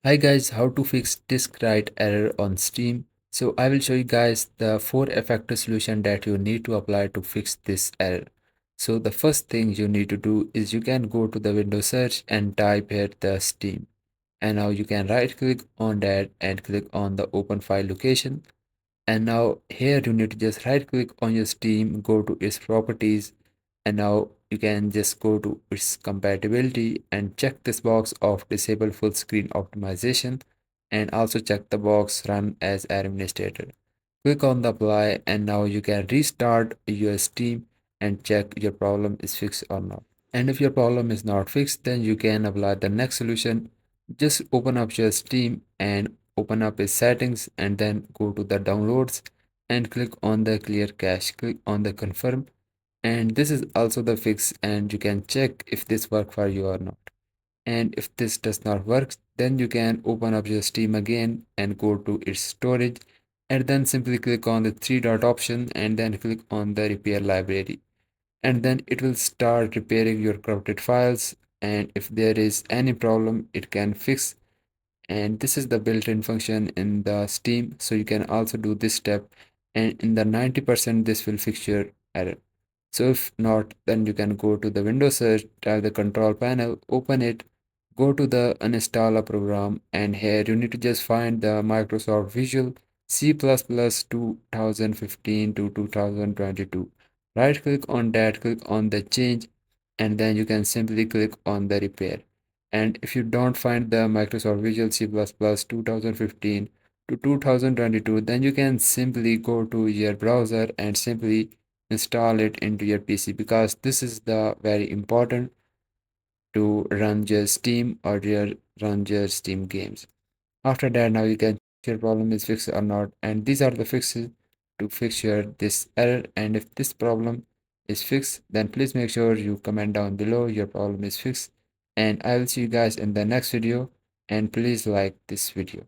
Hi guys, how to fix disk write error on Steam. So I will show you guys the 4 effective solution that you need to apply to fix this error. So the first thing you need to do is you can go to the Windows search and type here the Steam. And now you can right click on that and click on the open file location. And now here you need to just right click on your Steam, go to its properties, and now you can just go to its compatibility and check this box of disable full screen optimization, and also check the box run as administrator. Click on the apply, and now you can restart your Steam and check your problem is fixed or not. And if your problem is not fixed, then you can apply the next solution. Just open up your Steam and open up its settings, and then go to the downloads and click on the clear cache. Click on the confirm, and this is also the fix, and you can check if this work for you or not. And if this does not work, then you can open up your Steam again and go to its storage, and then simply click on the three dot option and then click on the repair library, and then it will start repairing your corrupted files. And if there is any problem, it can fix. And this is the built-in function in the Steam, so you can also do this step, and in the 90% this will fix your error. So if not, then you can go to the Windows search, tap the control panel, open it, go to the uninstall a program, and here you need to just find the Microsoft Visual C++ 2015 to 2022. Right click on that, click on the change, and then you can simply click on the repair. And if you don't find the Microsoft Visual C++ 2015 to 2022, then you can simply go to your browser and simply install it into your PC, because this is the very important to run your Steam or run your Steam games. After that, now you can check your problem is fixed or not, and these are the fixes to fix your this error. And if this problem is fixed, then please make sure you comment down below your problem is fixed, and I will see you guys in the next video, and please like this video.